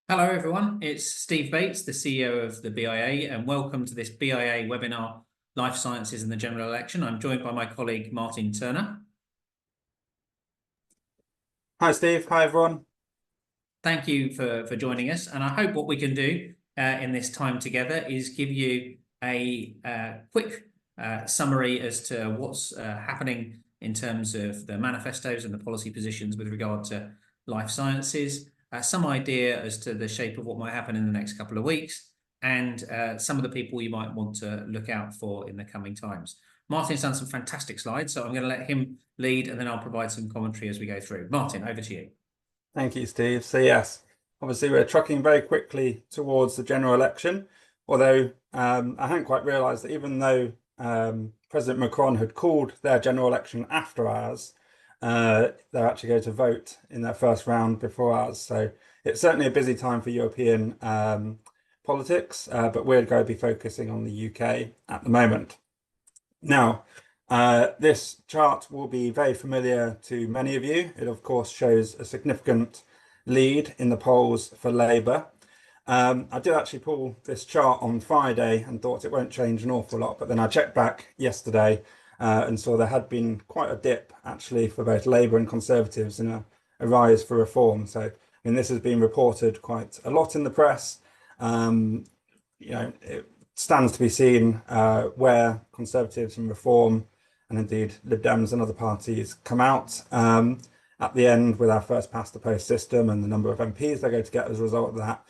Hello, everyone. It's Steve Bates, the CEO of the BIA, and welcome to this BIA webinar, Life Sciences in the General Election. I'm joined by my colleague, Martin Turner. Hi, Steve. Hi, everyone. Thank you for joining us. And I hope what we can do in this time together is give you a quick summary as to what's happening in terms of the manifestos and the policy positions with regard to life sciences, some idea as to the shape of what might happen in the next couple of weeks, and some of the people you might want to look out for in the coming times. Martin's done some fantastic slides, so I'm going to let him lead, and then I'll provide some commentary as we go through. Martin, over to you. Thank you, Steve. So yes, obviously we're trucking very quickly towards the general election, although I hadn't quite realised that even though President Macron had called their general election after ours, they're actually going to vote in their first round before ours. So it's certainly a busy time for European politics, but we're going to be focusing on the UK at the moment. Now, this chart will be very familiar to many of you. It, of course, shows a significant lead in the polls for Labour. I did actually pull this chart on Friday and thought it won't change an awful lot, but then I checked back yesterday and saw there had been quite a dip, actually, for both Labour and Conservatives in a rise for reform. So, I mean, this has been reported quite a lot in the press. It stands to be seen where Conservatives and Reform and indeed Lib Dems and other parties come out at the end with our first past the post system and the number of MPs they're going to get as a result of that.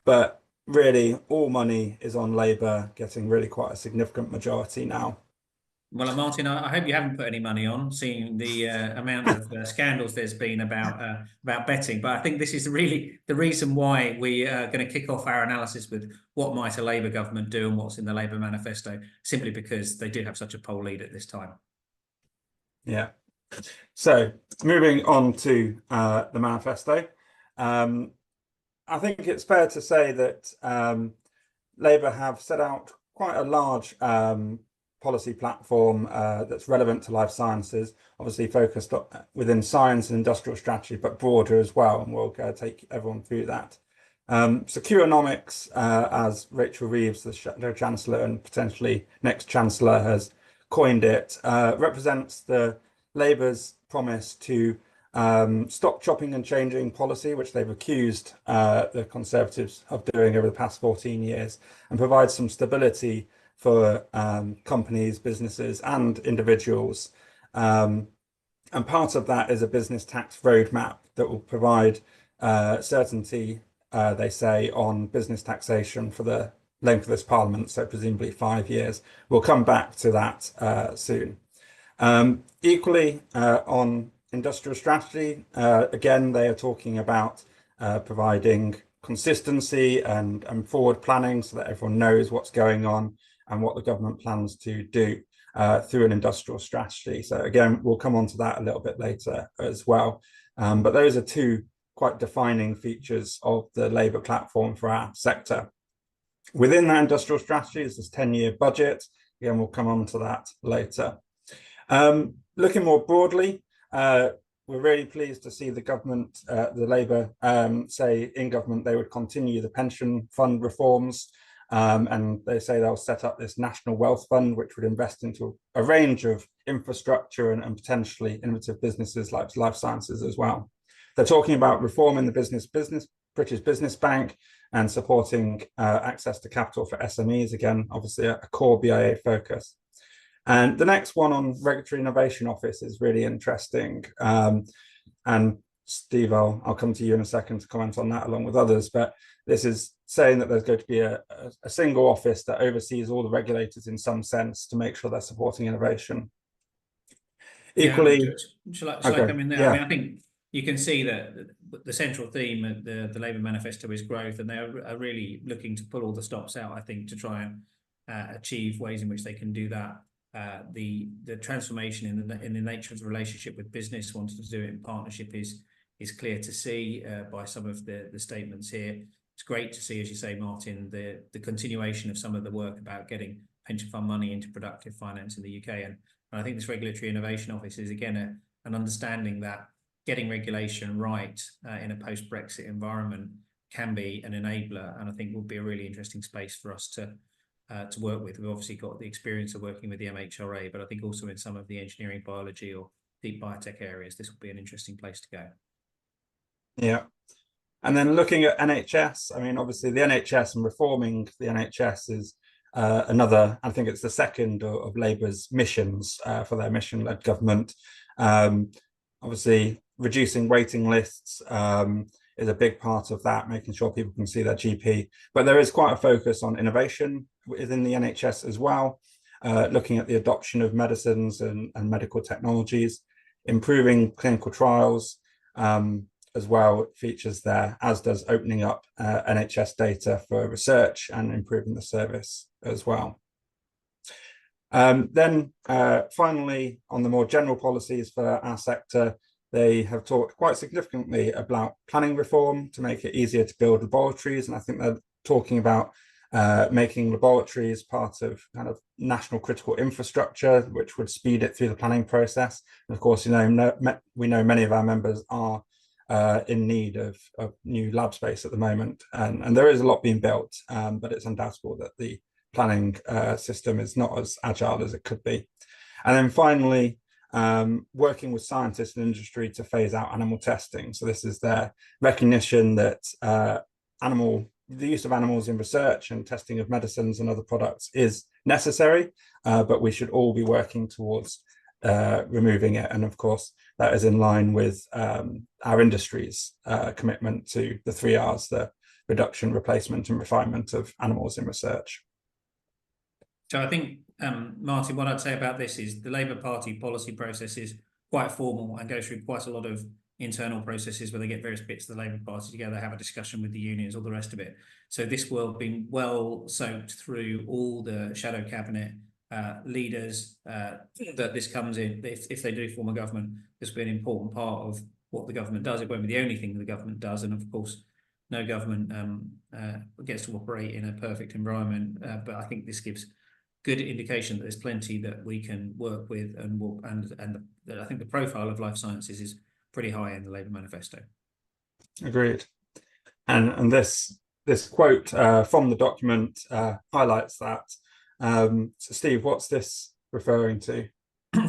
But really, all money is on Labour getting really quite a significant majority now. Well, Martin, I hope you haven't put any money on, seeing the amount of scandals there's been about betting. But I think this is really the reason why we are going to kick off our analysis with what might a Labour government do and what's in the Labour manifesto, simply because they do have such a poll lead at this time. Yeah. So moving on to the manifesto, I think it's fair to say that Labour have set out quite a large policy platform that's relevant to life sciences, obviously focused within science and industrial strategy, but broader as well. And we'll take everyone through that. Securonomics, as Rachel Reeves, the Chancellor and potentially next Chancellor, has coined it, represents the Labour's promise to stop chopping and changing policy, which they've accused the Conservatives of doing over the past 14 years, and provide some stability for companies, businesses, and individuals. And part of that is a business tax roadmap that will provide certainty, they say, on business taxation for the length of this Parliament, so presumably 5 years. We'll come back to that soon. Equally, on industrial strategy, again, they are talking about providing consistency and forward planning so that everyone knows what's going on and what the government plans to do through an industrial strategy. So again, we'll come on to that a little bit later as well. But those are two quite defining features of the Labour platform for our sector. Within that industrial strategy is this 10-year budget. Again, we'll come on to that later. Looking more broadly, we're really pleased to see the government, the Labour, say in government they would continue the pension fund reforms, and they say they'll set up this national wealth fund, which would invest into a range of infrastructure and potentially innovative businesses like life sciences as well. They're talking about reforming the British Business Bank and supporting access to capital for SMEs, again, obviously a core BIA focus. And the next one on Regulatory Innovation Office is really interesting. And Steve, I'll come to you in a second to comment on that along with others, but this is saying that there's going to be a single office that oversees all the regulators in some sense to make sure they're supporting innovation. Equally, shall I come in there? Yeah. I mean, I think you can see that the central theme of the Labour manifesto is growth, and they are really looking to pull all the stops out, I think, to try and achieve ways in which they can do that. The transformation in the nature of the relationship with business, wanting to do it in partnership, is clear to see by some of the statements here. It's great to see, as you say, Martin, the continuation of some of the work about getting pension fund money into productive finance in the UK. And I think this Regulatory Innovation Office is, again, an understanding that getting regulation right in a post-Brexit environment can be an enabler, and I think would be a really interesting space for us to work with. We've obviously got the experience of working with the MHRA, but I think also in some of the engineering, biology, or deep biotech areas, this will be an interesting place to go. Yeah. And then looking at NHS, I mean, obviously the NHS and reforming the NHS is another, I think it's the second of Labour's missions for their mission-led government. Obviously, reducing waiting lists is a big part of that, making sure people can see their GP. But there is quite a focus on innovation within the NHS as well, looking at the adoption of medicines and medical technologies, improving clinical trials, as well features there, as does opening up NHS data for research and improving the service as well. Then finally, on the more general policies for our sector, they have talked quite significantly about planning reform to make it easier to build laboratories. And I think they're talking about making laboratories part of kind of national critical infrastructure, which would speed it through the planning process. And of course, we know many of our members are in need of new lab space at the moment, and there is a lot being built, but it's undoubtable that the planning system is not as agile as it could be. And then finally, working with scientists and industry to phase out animal testing. So this is their recognition that the use of animals in research and testing of medicines and other products is necessary, but we should all be working towards removing it. And of course, that is in line with our industry's commitment to the 3 Rs, the reduction, replacement, and refinement of animals in research. So I think, Martin, what I'd say about this is the Labour Party policy process is quite formal and goes through quite a lot of internal processes where they get various bits of the Labour Party together, have a discussion with the unions, all the rest of it. So this will be well soaked through all the shadow cabinet leaders that this comes in. If they do form a government, this will be an important part of what the government does. It won't be the only thing the government does, and of course, no government gets to operate in a perfect environment. But I think this gives good indication that there's plenty that we can work with, and I think the profile of life sciences is pretty high in the Labour manifesto. Agreed. And this quote from the document highlights that. So Steve, what's this referring to?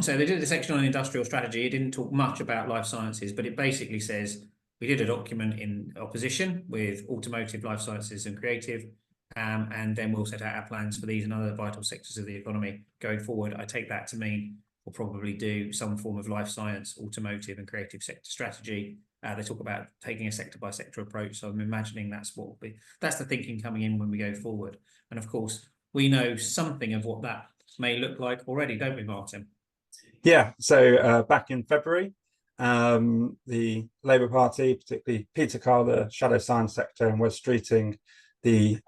So they did the section on industrial strategy. It didn't talk much about life sciences, but it basically says we did a document in opposition with automotive, life sciences, and creative. And then we'll set out our plans for these and other vital sectors of the economy going forward. I take that to mean we'll probably do some form of life science, automotive, and creative sector strategy. They talk about taking a sector by sector approach. So I'm imagining that's the thinking coming in when we go forward. And of course, we know something of what that may look like already, don't we, Martin? Yeah. So back in February, the Labour Party, particularly Peter Carr, the Shadow Science Secretary, and Wes Streeting, the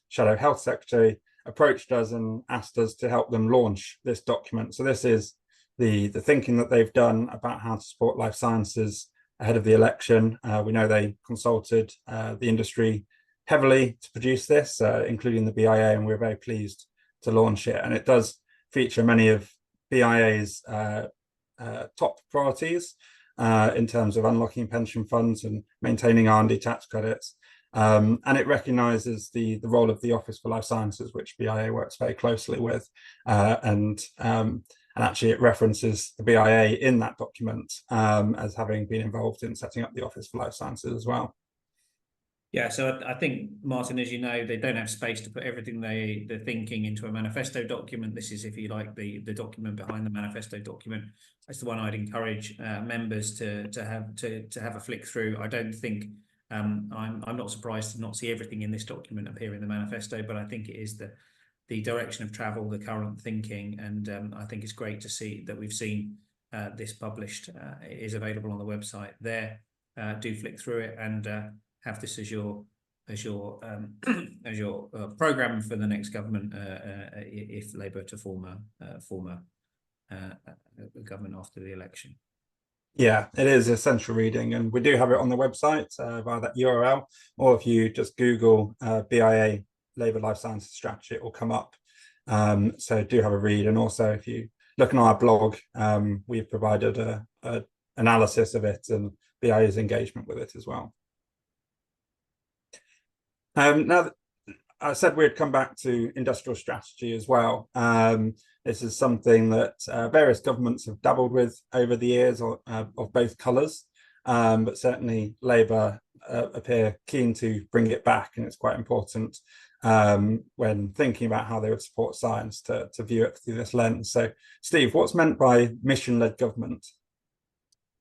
Shadow Health Secretary, approached us and asked us to help them launch this document. So this is the thinking that they've done about how to support life sciences ahead of the election. We know they consulted the industry heavily to produce this, including the BIA, and we're very pleased to launch it. And it does feature many of BIA's top priorities in terms of unlocking pension funds and maintaining R&D tax credits. And it recognises the role of the Office for Life Sciences, which BIA works very closely with, and actually it references the BIA in that document as having been involved in setting up the Office for Life Sciences as well. Yeah, so I think, Martin, as you know, they don't have space to put everything they're thinking into a manifesto document. This is, if you like, the document behind the manifesto document. That's the one I'd encourage members to have a flick through. I don't think I'm not surprised to not see everything in this document appear in the manifesto, but I think it is the direction of travel, the current thinking, and I think it's great to see that we've seen this published. It is available on the website there. Do flick through it and have this as your program for the next government if Labour to form a government after the election. Yeah, it is essential reading, and we do have it on the website via that URL, or if you just Google BIA Labour Life Sciences Strategy, it will come up. So do have a read, and also if you look on our blog, we've provided a analysis of it and BIA's engagement with it as well. Now, I said we'd come back to industrial strategy as well. This is something that various governments have dabbled with over the years, of both colours, but certainly Labour appear keen to bring it back, and it's quite important when thinking about how they would support science to view it through this lens. So, Steve, what's meant by mission-led government?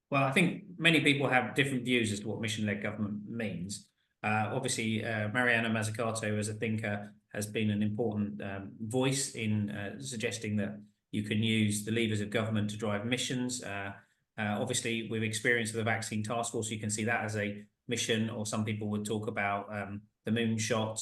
Well, I think many people have different views as to what mission-led government means. Obviously, Mariana Mazzucato, as a thinker, has been an important voice in suggesting that you can use the levers of government to drive missions. Obviously, we've experienced the vaccine task force. You can see that as a mission, or some people would talk about the moonshot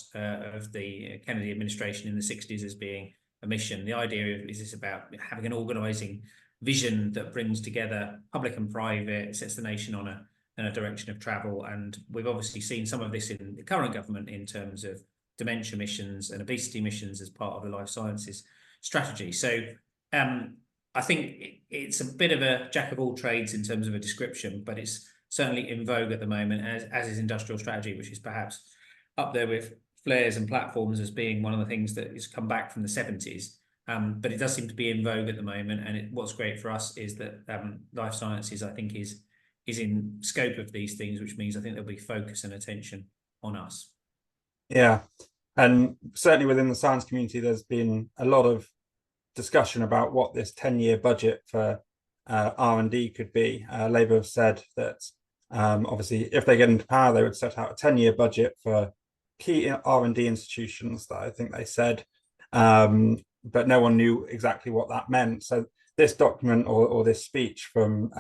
of the Kennedy administration in the 60s as being a mission. The idea is this about having an organising vision that brings together public and private, sets the nation on a direction of travel. And we've obviously seen some of this in the current government in terms of dementia missions and obesity missions as part of the life sciences strategy. So I think it's a bit of a jack of all trades in terms of a description, but it's certainly in vogue at the moment, as is industrial strategy, which is perhaps up there with flares and platforms as being one of the things that has come back from the 70s. But it does seem to be in vogue at the moment. And what's great for us is that life sciences, I think, is in scope of these things, which means I think there'll be focus and attention on us. Yeah, and certainly within the science community, there's been a lot of discussion about what this 10-year budget for R&D could be. Labour have said that obviously, if they get into power, they would set out a 10-year budget for key R&D institutions, that I think they said. But no one knew exactly what that meant. So this document or this speech from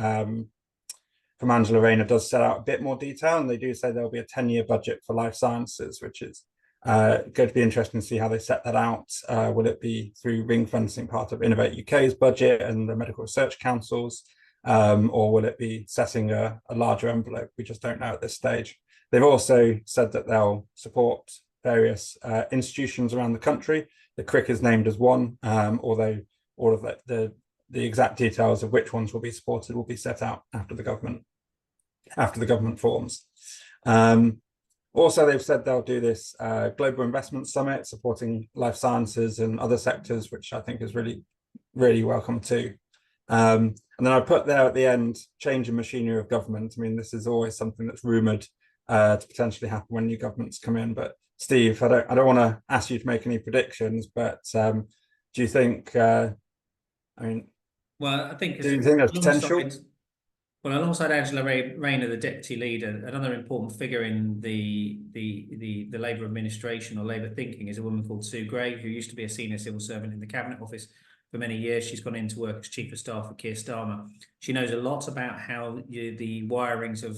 Angela Rayner does set out a bit more detail, and they do say there'll be a 10-year budget for life sciences, which is going to be interesting to see how they set that out. Will it be through ring fencing part of Innovate UK's budget and the Medical Research Council's, or will it be setting a larger envelope? We just don't know at this stage. They've also said that they'll support various institutions around the country. The Crick is named as one, although all of the exact details of which ones will be supported will be set out after the government forms. Also, they've said they'll do this Global Investment Summit supporting life sciences and other sectors, which I think is really, really welcome too. And then I put there at the end, change in machinery of government. I mean, this is always something that's rumoured to potentially happen when new governments come in. But Steve, I don't want to ask you to make any predictions, but do you think? Well, I think. Do you think there's potential? Well, alongside Angela Rayner, the deputy leader, another important figure in the Labour administration or Labour thinking is a woman called Sue Gray, who used to be a senior civil servant in the Cabinet Office for many years. She's gone into work as Chief of Staff for Keir Starmer. She knows a lot about how the wirings of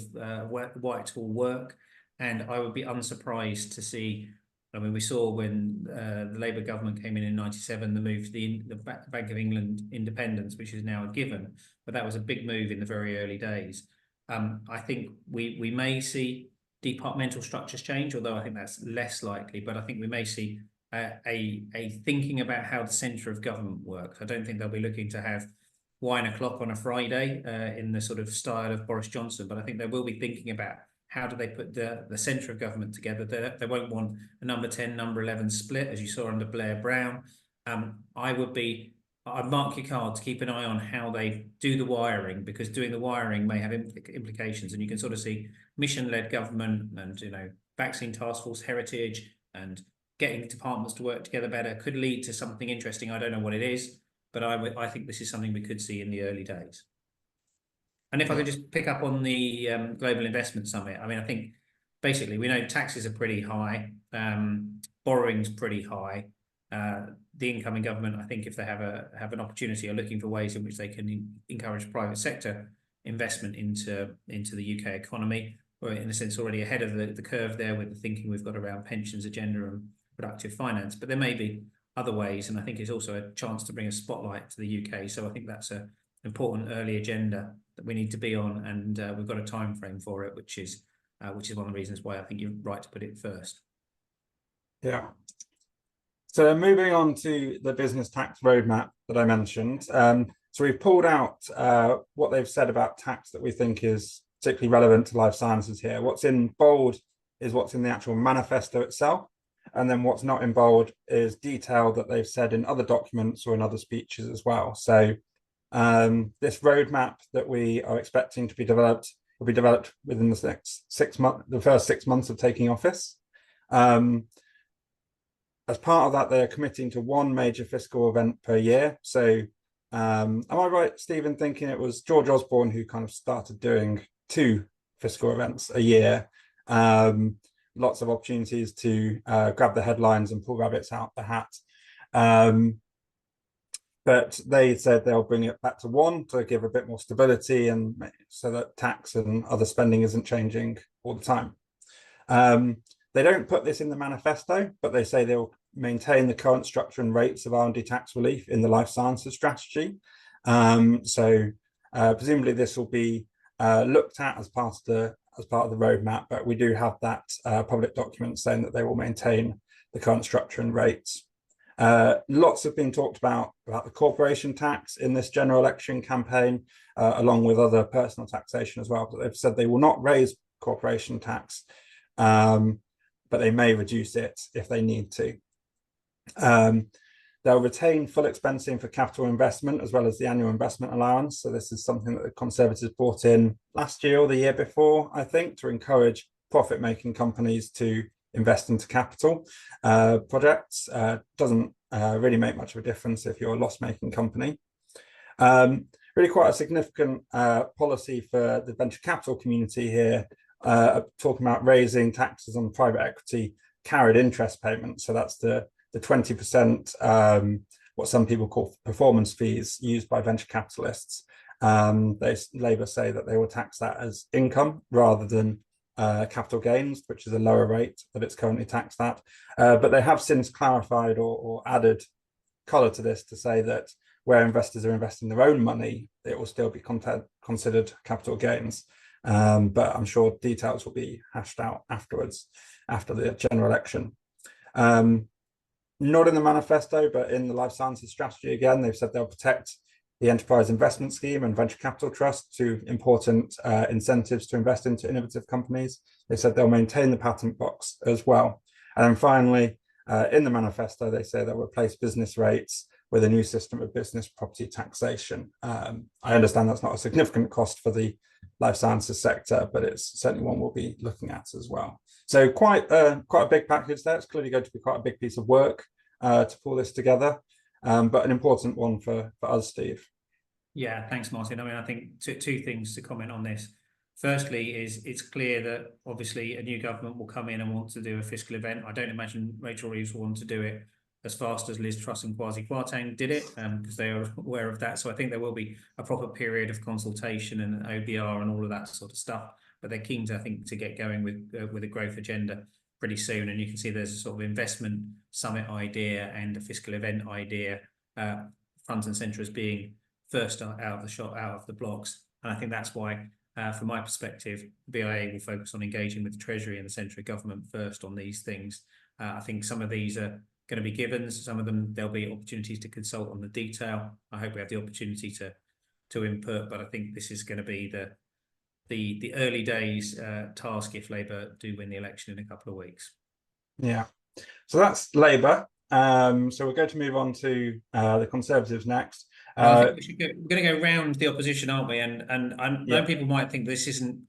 Whitehall work, and I would be unsurprised to see. I mean, we saw when the Labour government came in '97, the move to the Bank of England independence, which is now a given, but that was a big move in the very early days. I think we may see departmental structures change, although I think that's less likely, but I think we may see a thinking about how the centre of government works. I don't think they'll be looking to have wine o'clock on a Friday in the sort of style of Boris Johnson, but I think they will be thinking about how do they put the centre of government together. They won't want a number 10, number 11 split, as you saw under Blair Brown. I'd mark your card to keep an eye on how they do the wiring, because doing the wiring may have implications, and you can sort of see mission-led government and vaccine task force heritage and getting departments to work together better could lead to something interesting. I don't know what it is, but I think this is something we could see in the early days. And if I could just pick up on the Global Investment Summit, I mean, I think basically we know taxes are pretty high, borrowing's pretty high. The incoming government, I think, if they have an opportunity, are looking for ways in which they can encourage private sector investment into the UK economy. We're in a sense already ahead of the curve there with the thinking we've got around pensions agenda and productive finance, but there may be other ways, and I think it's also a chance to bring a spotlight to the UK. So I think that's an important early agenda that we need to be on, and we've got a time frame for it, which is one of the reasons why I think you're right to put it first. Yeah. So moving on to the business tax roadmap that I mentioned. So we've pulled out what they've said about tax that we think is particularly relevant to life sciences here. What's in bold is what's in the actual manifesto itself. And then what's not in bold is detail that they've said in other documents or in other speeches as well. So this roadmap that we are expecting to be developed will be developed within the next 6 months, the first 6 months of taking office. As part of that, they're committing to one major fiscal event per year. So am I right, Stephen, thinking it was George Osborne who kind of started doing 2 fiscal events a year? Lots of opportunities to grab the headlines and pull rabbits out the hat. But they said they'll bring it back to 1 to give a bit more stability and so that tax and other spending isn't changing all the time. They don't put this in the manifesto, but they say they'll maintain the current structure and rates of R&D tax relief in the life sciences strategy. So presumably this will be looked at as part of the roadmap, but we do have that public document saying that they will maintain the current structure and rates. Lots have been talked about the corporation tax in this general election campaign, along with other personal taxation as well. But they've said they will not raise corporation tax, but they may reduce it if they need to. They'll retain full expensing for capital investment as well as the annual investment allowance. So this is something that the Conservatives brought in last year or the year before, I think, to encourage profit-making companies to invest into capital projects. Doesn't really make much of a difference if you're a loss-making company. Really quite a significant policy for the venture capital community here, talking about raising taxes on private equity carried interest payments. So that's the 20%, what some people call performance fees used by venture capitalists. Labour say that they will tax that as income rather than capital gains, which is a lower rate that it's currently taxed at. But they have since clarified or added colour to this to say that where investors are investing their own money, it will still be considered capital gains. But I'm sure details will be hashed out afterwards, after the general election. Not in the manifesto, but in the life sciences strategy, again, they've said they'll protect the enterprise investment scheme and venture capital trust, two important incentives to invest into innovative companies. They said they'll maintain the patent box as well. And then finally, in the manifesto, they say they'll replace business rates with a new system of business property taxation. I understand that's not a significant cost for the life sciences sector, but it's certainly one we'll be looking at as well. So quite a big package there. It's clearly going to be quite a big piece of work to pull this together, but an important one for us, Steve. Yeah, thanks, Martin. I mean, I think two things to comment on this. Firstly, it's clear that obviously a new government will come in and want to do a fiscal event. I don't imagine Rachel Reeves will want to do it as fast as Liz Truss and Kwasi Kwarteng did it, because they are aware of that. So I think there will be a proper period of consultation and OBR and all of that sort of stuff. But they're keen to, I think, to get going with a growth agenda pretty soon. And you can see there's a sort of investment summit idea and a fiscal event idea front and centre as being first out of the shot, out of the blocks. And I think that's why, from my perspective, BIA will focus on engaging with the Treasury and the central government first on these things. I think some of these are going to be givens. Some of them, there'll be opportunities to consult on the detail. I hope we have the opportunity to input, but I think this is going to be the early days task if Labour do win the election in a couple of weeks. Yeah. So that's Labour. So we're going to move on to the Conservatives next. I think we're going to go round the opposition, aren't we? And I know people might think this isn't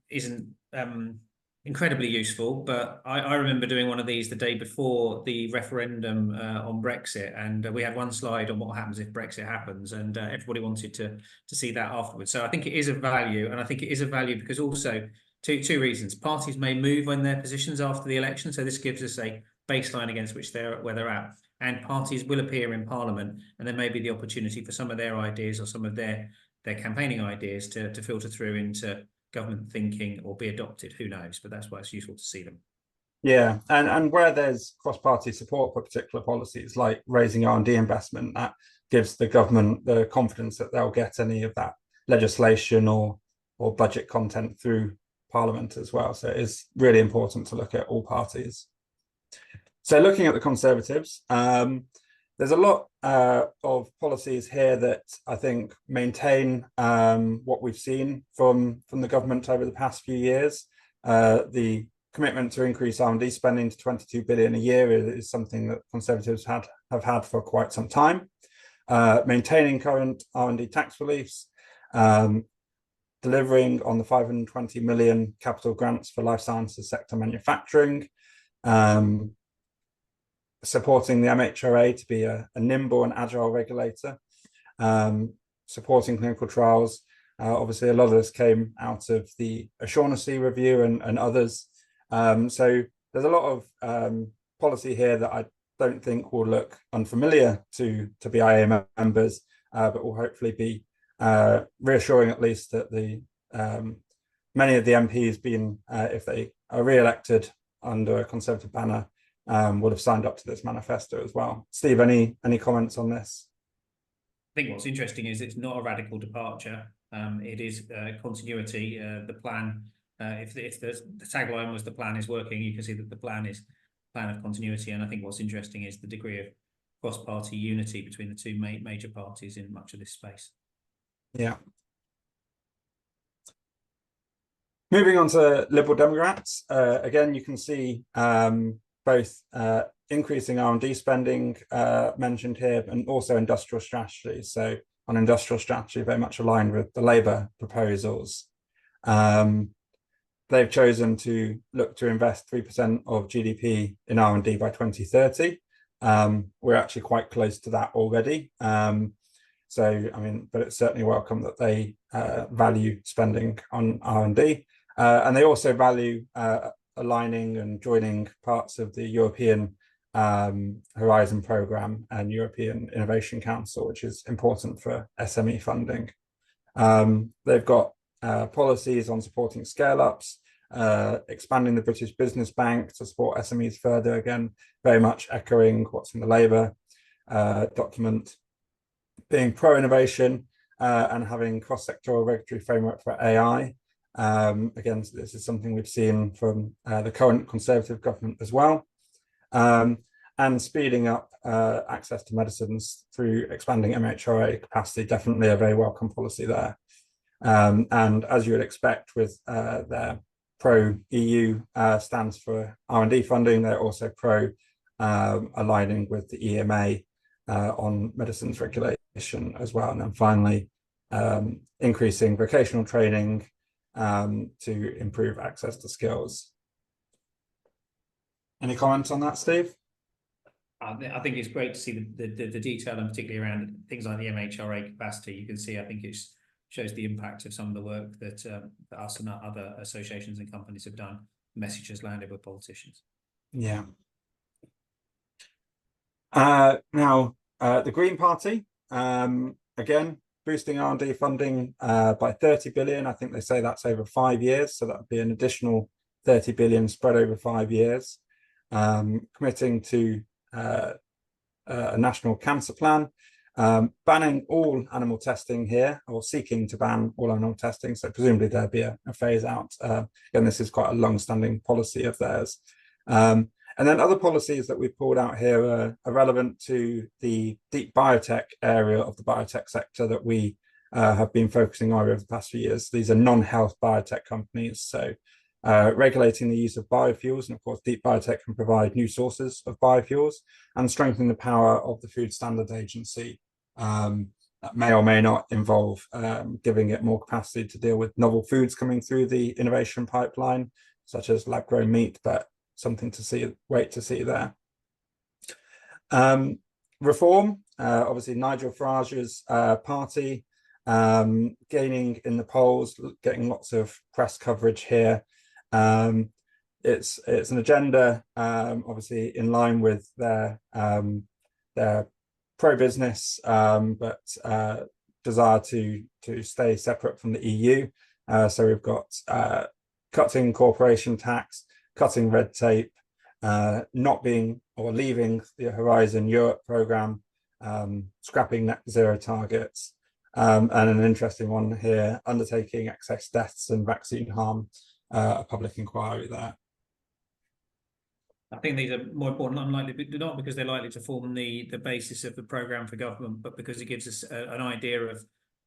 incredibly useful, but I remember doing one of these the day before the referendum on Brexit, and we had one slide on what happens if Brexit happens, and everybody wanted to see that afterwards. So I think it is of value, and I think it is of value because also two reasons. Parties may move on their positions after the election, so this gives us a baseline against which where they're at. And parties will appear in Parliament, and there may be the opportunity for some of their ideas or some of their campaigning ideas to filter through into government thinking or be adopted. Who knows? But that's why it's useful to see them. Yeah, and where there's cross-party support for particular policies like raising R&D investment, that gives the government the confidence that they'll get any of that legislation or budget content through Parliament as well. So it is really important to look at all parties. So looking at the Conservatives, there's a lot of policies here that I think maintain what we've seen from the government over the past few years. The commitment to increase R&D spending to 22 billion a year is something that Conservatives have had for quite some time. Maintaining current R&D tax reliefs, delivering on the 520 million capital grants for life sciences sector manufacturing, supporting the MHRA to be a nimble and agile regulator, supporting clinical trials. Obviously, a lot of this came out of the O'Shaughnessy review and others. So there's a lot of policy here that I don't think will look unfamiliar to BIA members, but will hopefully be reassuring, at least, that the many of the MPs being, if they are re-elected under a Conservative banner, would have signed up to this manifesto as well. Steve, any comments on this? I think what's interesting is it's not a radical departure. It is continuity. The plan, if the tagline was "the plan is working," you can see that the plan is plan of continuity. And I think what's interesting is the degree of cross-party unity between the two major parties in much of this space. Yeah. Moving on to Liberal Democrats, again, you can see both increasing R&D spending mentioned here, and also industrial strategy. So on industrial strategy, very much aligned with the Labour proposals. They've chosen to look to invest 3% of GDP in R&D by 2030. We're actually quite close to that already. So, I mean, but it's certainly welcome that they value spending on R&D. And they also value aligning and joining parts of the European Horizon Programme and European Innovation Council, which is important for SME funding. They've got policies on supporting scale-ups, expanding the British Business Bank to support SMEs further, again, very much echoing what's in the Labour document, being pro-innovation and having cross-sectoral regulatory framework for AI. Again, this is something we've seen from the current Conservative government as well. And speeding up access to medicines through expanding MHRA capacity, definitely a very welcome policy there. And as you would expect with their pro-EU stands for R&D funding, they're also aligning with the EMA on medicines regulation as well. And then finally, increasing vocational training to improve access to skills. Any comments on that, Steve? I think it's great to see the detail, and particularly around things like the MHRA capacity. You can see, I think it shows the impact of some of the work that us and other associations and companies have done. The message has landed with politicians. Yeah. Now, the Green Party, again, boosting R&D funding by 30 billion. I think they say that's over 5 years, so that would be an additional 30 billion spread over 5 years. Committing to a national cancer plan, banning all animal testing here, or seeking to ban all animal testing. So presumably there'll be a phase out. Again, this is quite a long-standing policy of theirs. And then other policies that we've pulled out here are relevant to the deep biotech area of the biotech sector that we have been focusing on over the past few years. These are non-health biotech companies. So regulating the use of biofuels, and of course, deep biotech can provide new sources of biofuels, and strengthening the power of the Food Standards Agency. That may or may not involve giving it more capacity to deal with novel foods coming through the innovation pipeline, such as lab-grown meat, but something to wait to see there. Reform, obviously Nigel Farage's party gaining in the polls, getting lots of press coverage here. It's an agenda, obviously in line with their pro-business, but desire to stay separate from the EU. So we've got cutting corporation tax, cutting red tape, not being or leaving the Horizon Europe programme, scrapping net zero targets, and an interesting one here, undertaking excess deaths and vaccine harm, a public inquiry there. I think these are more important, unlikely, not because they're likely to form the basis of the programme for government, but because it gives us an idea of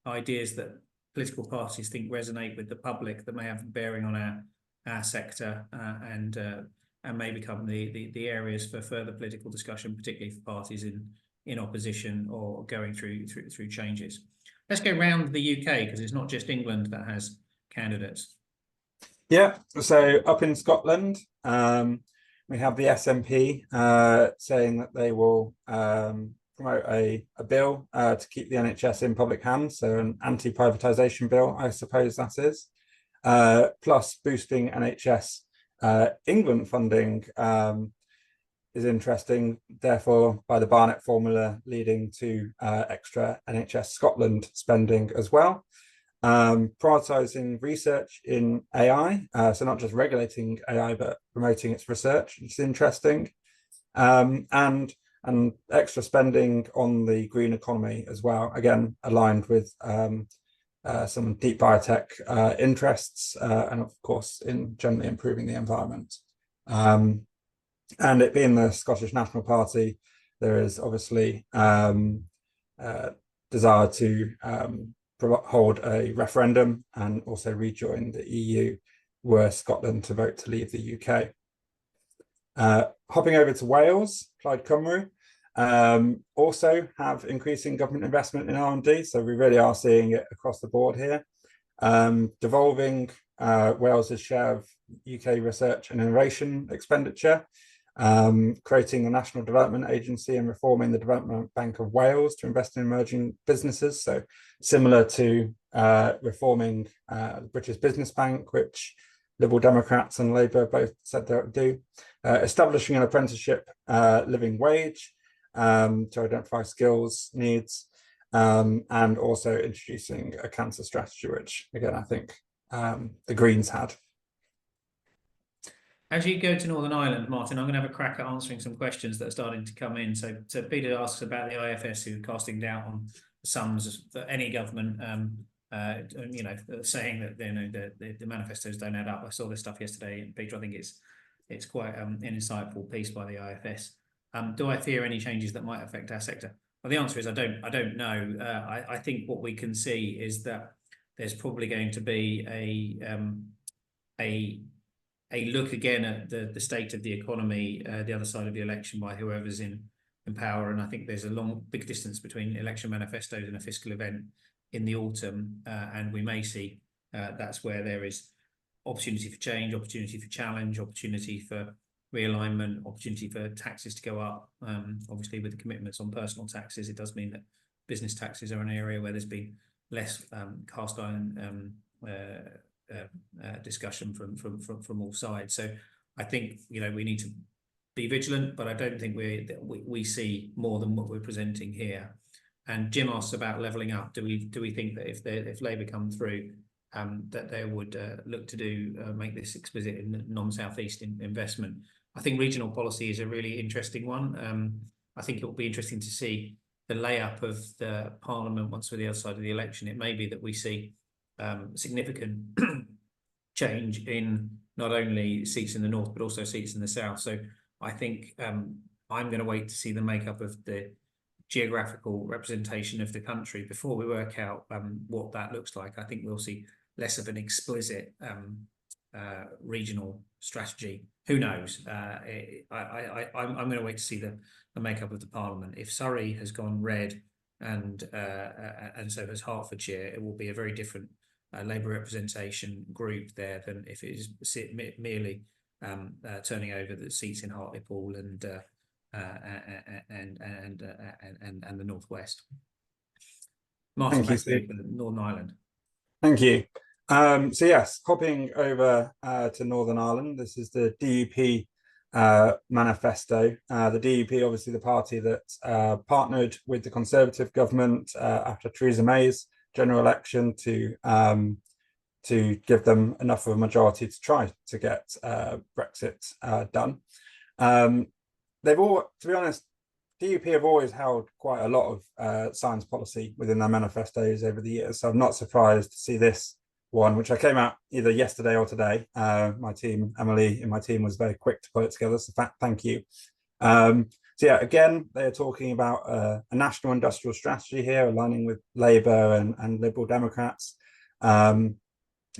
ideas that political parties think resonate with the public, that may have bearing on our sector and may become the areas for further political discussion, particularly for parties in opposition or going through changes. Let's go round the UK, because it's not just England that has candidates. Yeah, so up in Scotland, we have the SNP saying that they will promote a bill to keep the NHS in public hands, so an anti-privatisation bill, I suppose that is, plus boosting NHS England funding is interesting, therefore, by the Barnett formula, leading to extra NHS Scotland spending as well. Prioritising research in AI, so not just regulating AI, but promoting its research, which is interesting. And extra spending on the green economy as well, again, aligned with some deep biotech interests, and of course, in generally improving the environment. And it being the Scottish National Party, there is obviously desire to hold a referendum and also rejoin the EU were Scotland to vote to leave the UK. Hopping over to Wales, Plaid Cymru also have increasing government investment in R&D, so we really are seeing it across the board here. Devolving Wales's share of UK research and innovation expenditure, creating a National Development Agency and reforming the Development Bank of Wales to invest in emerging businesses. So similar to reforming the British Business Bank, which Liberal Democrats and Labour both said they would do. Establishing an apprenticeship living wage to identify skills, needs, and also introducing a cancer strategy, which again, I think the Greens had. As you go to Northern Ireland, Martin, I'm going to have a crack at answering some questions that are starting to come in. So Peter asks about the IFS, who are casting doubt on the sums that any government, saying that the manifestos don't add up. I saw this stuff yesterday, and Peter, I think it's quite an insightful piece by the IFS. Do I fear any changes that might affect our sector? Well, the answer is I don't know. I think what we can see is that there's probably going to be a look again at the state of the economy, the other side of the election, by whoever's in power. And I think there's a big distance between election manifestos and a fiscal event in the autumn. And we may see that's where there is opportunity for change, opportunity for challenge, opportunity for realignment, opportunity for taxes to go up. Obviously, with the commitments on personal taxes, it does mean that business taxes are an area where there's been less cast iron discussion from all sides. So I think we need to be vigilant, but I don't think we see more than what we're presenting here. And Jim asks about levelling up. Do we think that if Labour come through, that they would look to make this explicit in non-southeast investment? I think regional policy is a really interesting one. I think it will be interesting to see the layup of the Parliament once we're the other side of the election. It may be that we see significant change in not only seats in the north, but also seats in the south. So I think I'm going to wait to see the makeup of the geographical representation of the country before we work out what that looks like. I think we'll see less of an explicit regional strategy. Who knows? I'm going to wait to see the makeup of the Parliament. If Surrey has gone red and so has Hertfordshire, it will be a very different Labour representation group there than if it is merely turning over the seats in Hartlepool and the northwest. Martin, back to you for Northern Ireland. Thank you. So yes, hopping over to Northern Ireland, this is the DUP manifesto. The DUP, obviously the party that partnered with the Conservative government after Theresa May's general election to give them enough of a majority to try to get Brexit done. They've all, to be honest, DUP have always held quite a lot of science policy within their manifestos over the years, so I'm not surprised to see this one, which I came out either yesterday or today. My team, Emily in my team, was very quick to put it together, so thank you. So yeah, again, they're talking about a national industrial strategy here, aligning with Labour and Liberal Democrats.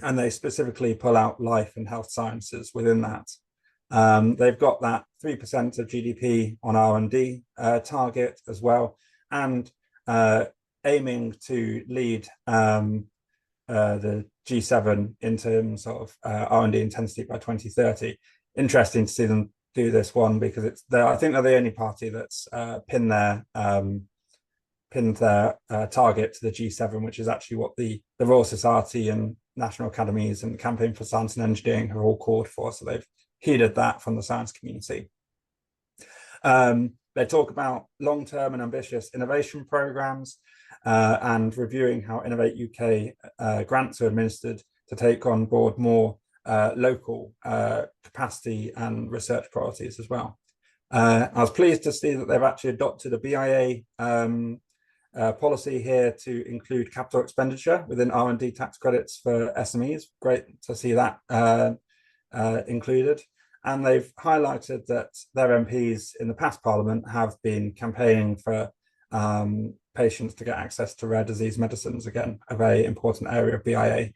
and they specifically pull out life and health sciences within that. They've got that 3% of GDP on R&D target as well, and aiming to lead the G7 in terms of R&D intensity by 2030. Interesting to see them do this one, because I think they're the only party that's pinned their target to the G7, which is actually what the Royal Society and National Academies and the Campaign for Science and Engineering have all called for. So they've heeded that from the science community. They talk about long-term and ambitious innovation programs and reviewing how Innovate UK grants are administered to take on board more local capacity and research priorities as well. I was pleased to see that they've actually adopted a BIA policy here to include capital expenditure within R&D tax credits for SMEs. Great to see that included. And they've highlighted that their MPs in the past Parliament have been campaigning for patients to get access to rare disease medicines, again, a very important area of BIA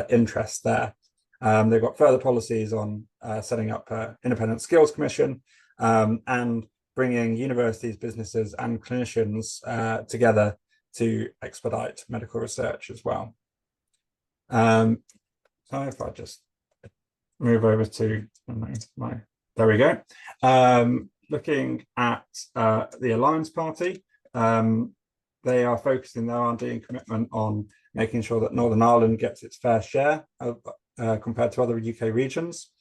interest there. They've got further policies on setting up an independent skills commission and bringing universities, businesses and clinicians together to expedite medical research as well. So if I just move over to there we go. Looking at the Alliance Party, they are focusing their R&D and commitment on making sure that Northern Ireland gets its fair share of, compared to other UK regions,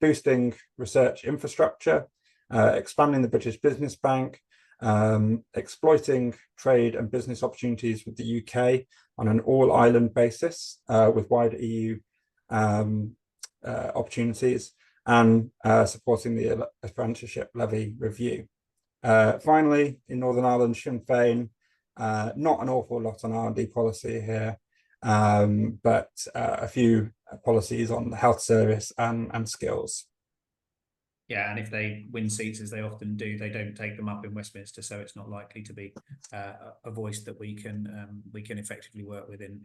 boosting research infrastructure, expanding the British Business Bank, exploiting trade and business opportunities with the UK on an all-island basis with wider EU opportunities, and supporting the apprenticeship levy review. Finally, in Northern Ireland, Sinn Féin, not an awful lot on R&D policy here, but a few policies on the health service and skills. Yeah, and if they win seats, as they often do, they don't take them up in Westminster, so it's not likely to be a voice that we can effectively work with in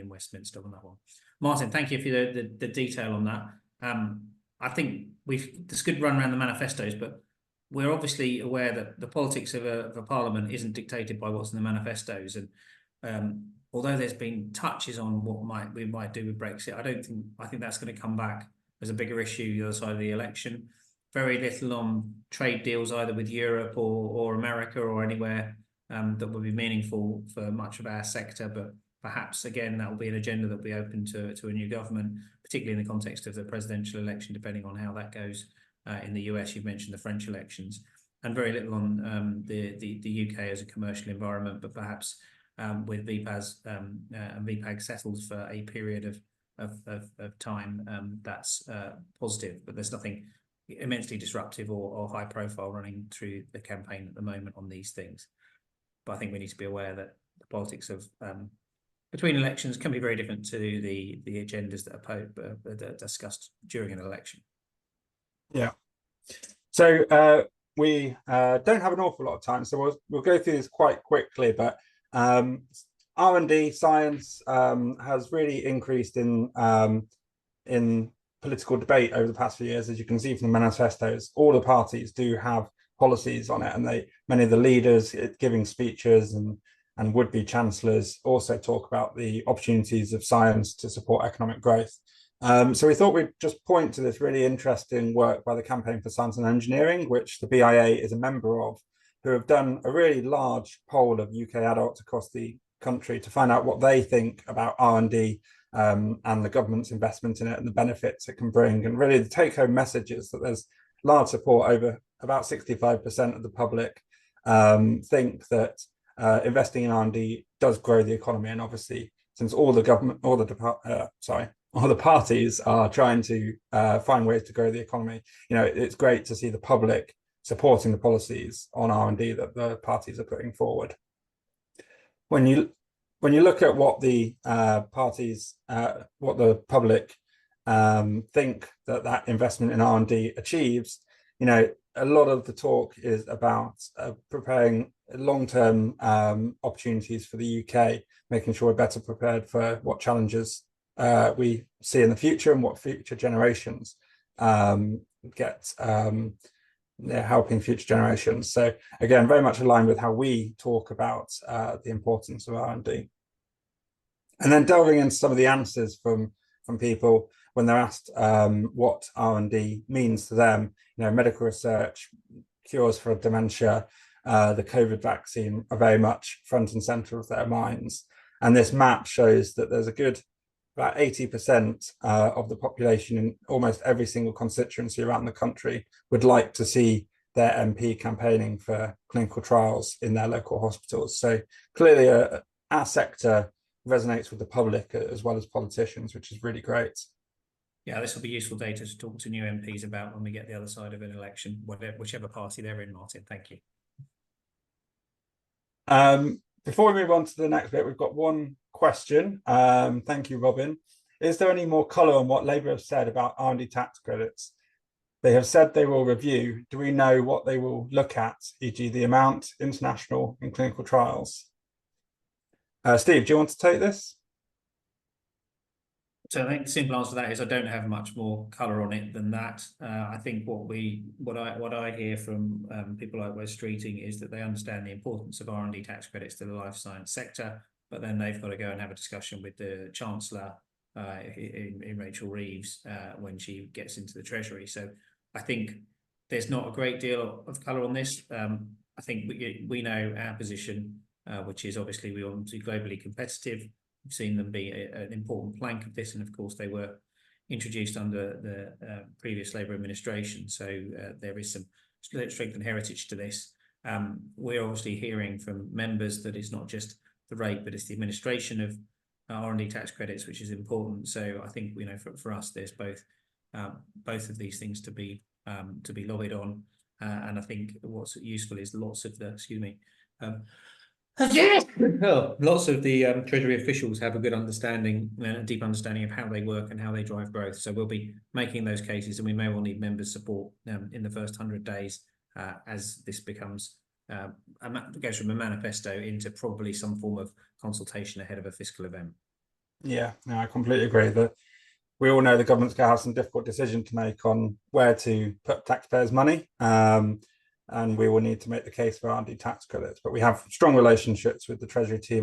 Westminster on that one. Martin, thank you for the detail on that. I think it's good run around the manifestos, but we're obviously aware that the politics of a parliament isn't dictated by what's in the manifestos, and although there's been touches on what we might do with Brexit, I think that's going to come back as a bigger issue the other side of the election. Very little on trade deals either with Europe or America or anywhere that would be meaningful for much of our sector, but perhaps again that will be an agenda that will be open to a new government, particularly in the context of the presidential election, depending on how that goes in the US. You've mentioned the French elections, and very little on the UK as a commercial environment, but perhaps with VPAS and VPAG settles for a period of time, that's positive, but there's nothing immensely disruptive or high profile running through the campaign at the moment on these things. But I think we need to be aware that the politics of between elections can be very different to the agendas that are discussed during an election. Yeah. So we don't have an awful lot of time, so we'll go through this quite quickly, but R&D science has really increased in political debate over the past few years. As you can see from the manifestos, all the parties do have policies on it, and many of the leaders giving speeches and would-be chancellors also talk about the opportunities of science to support economic growth. So we thought we'd just point to this really interesting work by the Campaign for Science and Engineering, which the BIA is a member of, who have done a really large poll of UK adults across the country to find out what they think about R&D and the government's investment in it and the benefits it can bring. And really the take-home message is that there's large support. Over about 65% of the public think that investing in R&D does grow the economy. And obviously, since all the parties are trying to find ways to grow the economy, it's great to see the public supporting the policies on R&D that the parties are putting forward. When you look at what the parties, what the public think that investment in R&D achieves, a lot of the talk is about preparing long-term opportunities for the UK, making sure we're better prepared for what challenges we see in the future and what future generations get, helping future generations. So again, very much aligned with how we talk about the importance of R&D. And then delving into some of the answers from people when they're asked what R&D means to them, medical research, cures for dementia, the COVID vaccine are very much front and center of their minds. And this map shows that there's a good about 80% of the population in almost every single constituency around the country would like to see their MP campaigning for clinical trials in their local hospitals. So clearly our sector resonates with the public as well as politicians, which is really great. Yeah, this will be useful data to talk to new MPs about when we get the other side of an election, whichever party they're in, Martin. Thank you. Before we move on to the next bit, we've got one question. Thank you, Robin. Is there any more colour on what Labour have said about R&D tax credits? They have said they will review. Do we know what they will look at, e.g. the amount, international and clinical trials? Steve, do you want to take this? So I think the simple answer to that is I don't have much more colour on it than that. I think what I hear from people like Wes Streeting is that they understand the importance of R&D tax credits to the life science sector, but then they've got to go and have a discussion with the Chancellor in Rachel Reeves when she gets into the Treasury. So I think there's not a great deal of colour on this. I think we know our position, which is obviously we want to be globally competitive. We've seen them be an important plank of this, and of course they were introduced under the previous Labour administration. So there is some strength and heritage to this. We're obviously hearing from members that it's not just the rate, but it's the administration of R&D tax credits, which is important. So I think for us, there's both of these things to be lobbied on, and I think what's useful is lots of the lots of the Treasury officials have a good understanding, a deep understanding of how they work and how they drive growth. So we'll be making those cases, and we may well need members' support in the first 100 days as this becomes goes from a manifesto into probably some form of consultation ahead of a fiscal event. Yeah, no, I completely agree that we all know the government's going to have some difficult decision to make on where to put taxpayers' money. And we will need to make the case for R&D tax credits. But we have strong relationships with the Treasury team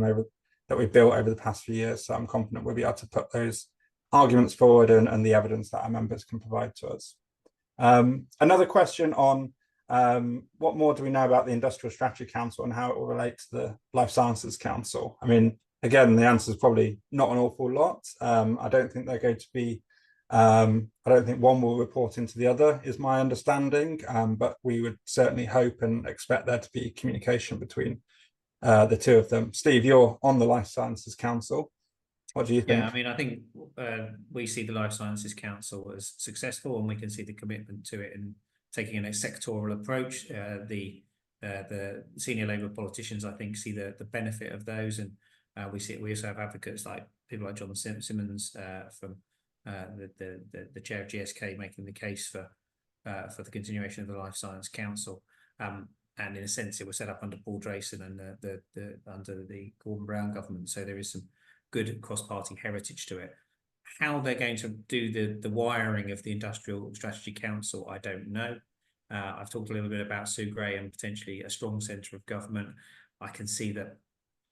that we've built over the past few years. So I'm confident we'll be able to put those arguments forward and the evidence that our members can provide to us. Another question on what more do we know about the Industrial Strategy Council and how it will relate to the Life Sciences Council? I mean, again, the answer is probably not an awful lot. I don't think they're going to be I don't think one will report into the other, is my understanding, but we would certainly hope and expect there to be communication between the two of them. Steve, you're on the Life Sciences Council. What do you think? Yeah, I mean, I think we see the Life Sciences Council as successful, and we can see the commitment to it and taking a sectoral approach. The senior Labour politicians, I think, see the benefit of those, and we also have advocates like people like John Simmons from the chair of GSK making the case for the continuation of the Life Science Council, and in a sense it was set up under Paul Drayson and under the Gordon Brown government, so there is some good cross-party heritage to it. How they're going to do the wiring of the Industrial Strategy Council, I don't know. I've talked a little bit about Sue Gray and potentially a strong centre of government. I can see that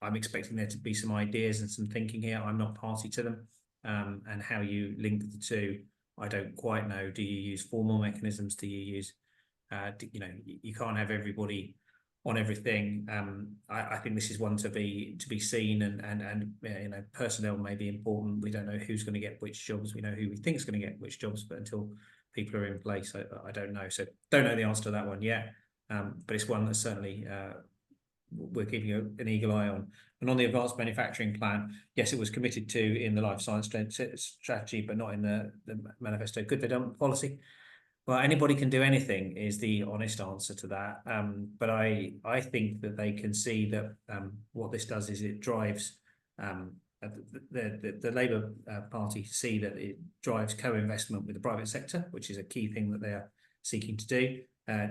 I'm expecting there to be some ideas and some thinking here. I'm not party to them. And how you link the two, I don't quite know. Do you use formal mechanisms? Do you use, you can't have everybody on everything. I think this is one to be seen, and personnel may be important. We don't know who's going to get which jobs. We know who we think is going to get which jobs, but until people are in place, I don't know. So don't know the answer to that one yet. But it's one that certainly we're keeping an eagle eye on. And on the advanced manufacturing plan, yes, it was committed to in the life science strategy, but not in the manifesto. Could they done policy? Well, anybody can do anything is the honest answer to that. But I think that they can see that what this does is it drives the Labour Party see that it drives co-investment with the private sector, which is a key thing that they are seeking to do.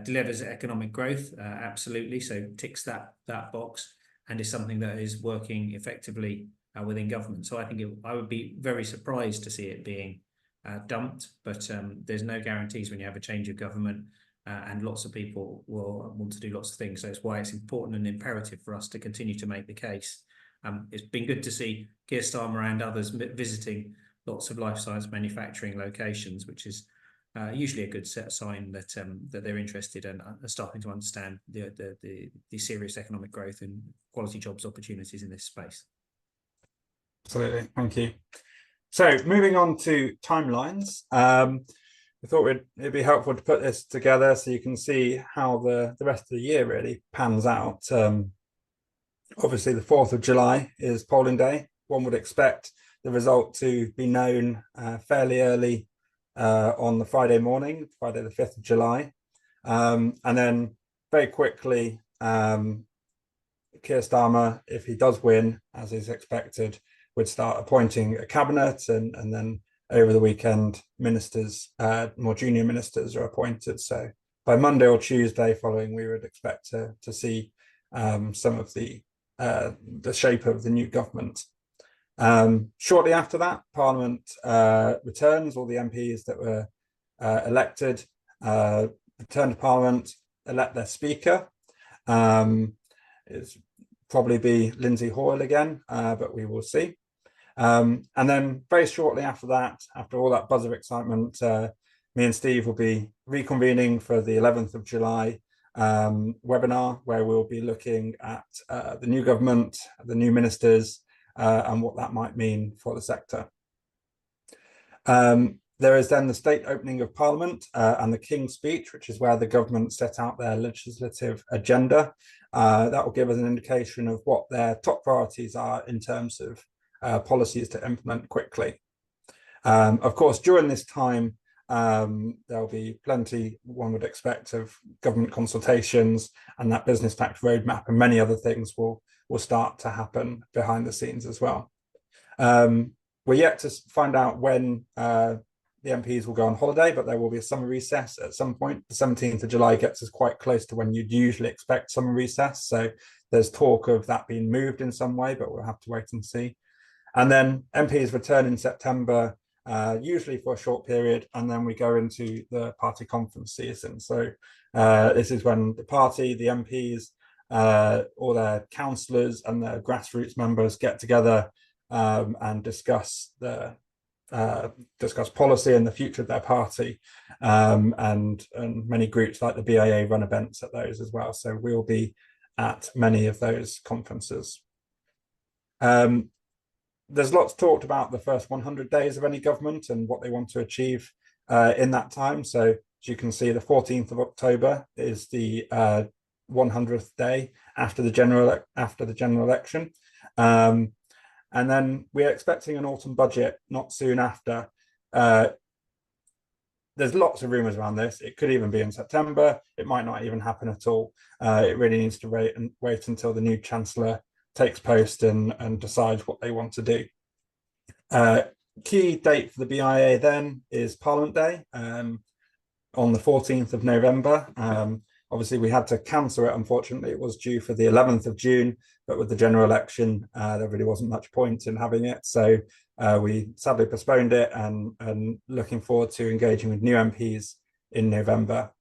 delivers economic growth, absolutely. So ticks that box, and is something that is working effectively within government. So I think I would be very surprised to see it being dumped, but there's no guarantees when you have a change of government, and lots of people will want to do lots of things. So it's why it's important and imperative for us to continue to make the case. It's been good to see Keir Starmer and others visiting lots of life science manufacturing locations, which is usually a good sign that that they're interested and are starting to understand the serious economic growth and quality jobs opportunities in this space. Absolutely, thank you. So moving on to timelines, we thought it'd be helpful to put this together so you can see how the rest of the year really pans out. Obviously, the 4th of July is polling day. One would expect the result to be known fairly early on the Friday morning, Friday the 5th of July. And then very quickly, Keir Starmer, if he does win, as is expected, would start appointing a cabinet, and then over the weekend, ministers, more junior ministers are appointed. So by Monday or Tuesday following, we would expect to see some of the shape of the new government. Shortly after that, Parliament returns. All the MPs that were elected return to Parliament, elect their Speaker. It's probably be Lindsay Hoyle again, but we will see. And then very shortly after that, after all that buzz of excitement, me and Steve will be reconvening for the 11th of July webinar, where we'll be looking at the new government, the new ministers, and what that might mean for the sector. There is then the state opening of Parliament and the King's Speech, which is where the government set out their legislative agenda. That will give us an indication of what their top priorities are in terms of policies to implement quickly. Of course, during this time, there'll be plenty, one would expect, of government consultations, and that business tax roadmap and many other things will start to happen behind the scenes as well. We're yet to find out when the MPs will go on holiday, but there will be a summer recess at some point. The 17th of July gets us quite close to when you'd usually expect summer recess. So there's talk of that being moved in some way, but we'll have to wait and see. And then MPs return in September, usually for a short period, and then we go into the party conference season. So this is when the party, the MPs, all their councillors and their grassroots members get together and discuss policy and the future of their party, and many groups like the BIA run events at those as well. So we'll be at many of those conferences. There's lots talked about the first 100 days of any government and what they want to achieve in that time. So as you can see, the 14th of October is the 100th day after the general election. And then we're expecting an autumn budget not soon after. There's lots of rumours around this. It could even be in September. It might not even happen at all. It really needs to wait until the new Chancellor takes post and decides what they want to do. Key date for the BIA then is Parliament Day on the 14th of November. Obviously, we had to cancel it, unfortunately. It was due for the 11th of June, but with the general election, there really wasn't much point in having it. So we sadly postponed it, and looking forward to engaging with new MPs in November.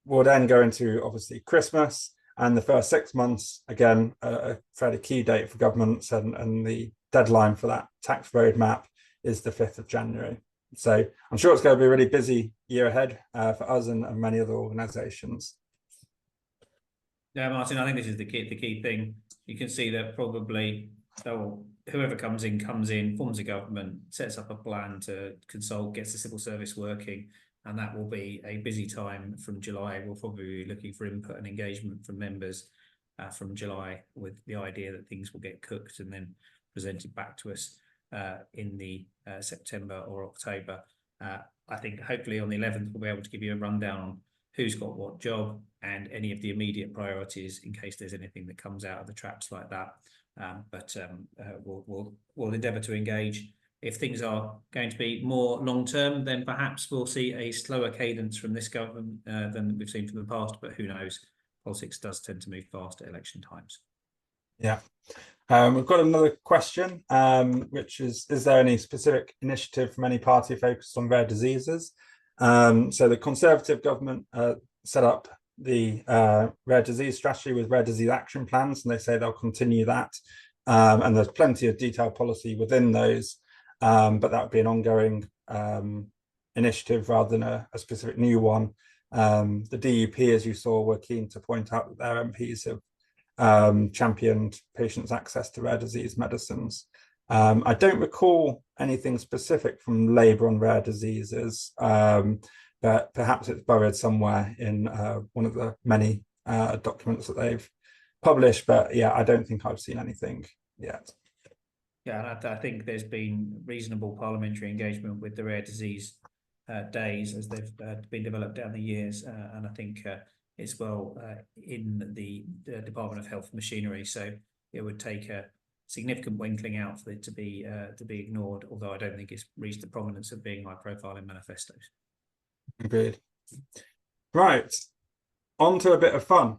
We'll then go into, obviously, Christmas, and the first 6 months, again, a fairly key date for governments, and the deadline for that tax roadmap is the 5th of January. So I'm sure it's going to be a really busy year ahead for us and many other organisations. Yeah, Martin, I think this is the key thing. You can see that probably whoever comes in, forms a government, sets up a plan to consult, gets the civil service working, and that will be a busy time from July. We'll probably be looking for input and engagement from members from July, with the idea that things will get cooked and then presented back to us in the September or October. I think hopefully on the 11th we'll be able to give you a rundown on who's got what job and any of the immediate priorities in case there's anything that comes out of the traps like that. But we'll endeavour to engage If things are going to be more long-term, then perhaps we'll see a slower cadence from this government than we've seen from the past, but who knows? Politics does tend to move fast at election times. Yeah. We've got another question, which is there any specific initiative from any party focused on rare diseases? So the Conservative government set up the rare disease strategy with rare disease action plans, and they say they'll continue that. And there's plenty of detailed policy within those, but that would be an ongoing initiative rather than a specific new one. The DUP, as you saw, were keen to point out that their MPs have championed patients' access to rare disease medicines. I don't recall anything specific from Labour on rare diseases, but perhaps it's buried somewhere in one of the many documents that they've published. But yeah, I don't think I've seen anything yet. Yeah, I think there's been reasonable parliamentary engagement with the rare disease days as they've been developed down the years, and I think it's well in the Department of Health machinery. So it would take a significant winkling out for it to be ignored, although I don't think it's reached the prominence of being high profile in manifestos. Agreed. Right, on to a bit of fun.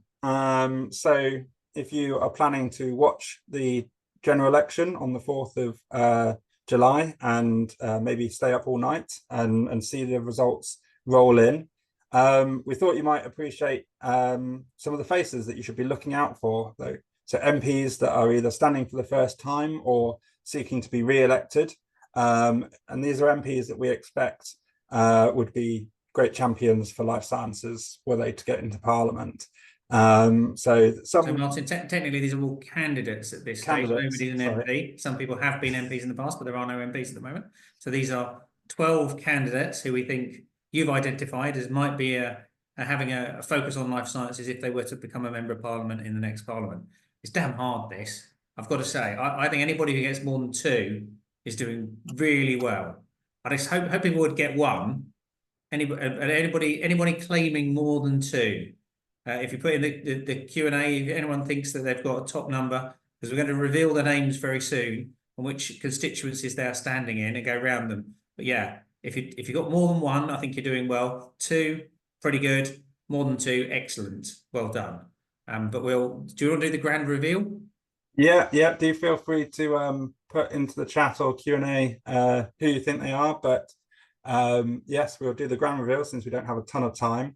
So if you are planning to watch the general election on the 4th of July and maybe stay up all night and see the results roll in, we thought you might appreciate some of the faces that you should be looking out for, though. So MPs that are either standing for the first time or seeking to be re-elected. And these are MPs that we expect would be great champions for life sciences were they to get into Parliament. So Martin, technically these are all candidates at this stage. Nobody's an MP. Some people have been MPs in the past, but there are no MPs at the moment. So these are 12 candidates who we think you've identified as might be having a focus on life sciences if they were to become a member of Parliament in the next Parliament. It's damn hard, this. I've got to say. I think anybody who gets more than 2 is doing really well. I just hope people would get 1. Anybody claiming more than 2. If you put in the Q&A, if anyone thinks that they've got a top number, because we're going to reveal their names very soon, and which constituencies they are standing in and go around them. But yeah, if you've got more than 1, I think you're doing well. 2, pretty good. More than 2, excellent. Well done. But do you want to do the grand reveal? Yeah. Do feel free to put into the chat or Q&A who you think they are. But yes, we'll do the grand reveal since we don't have a ton of time.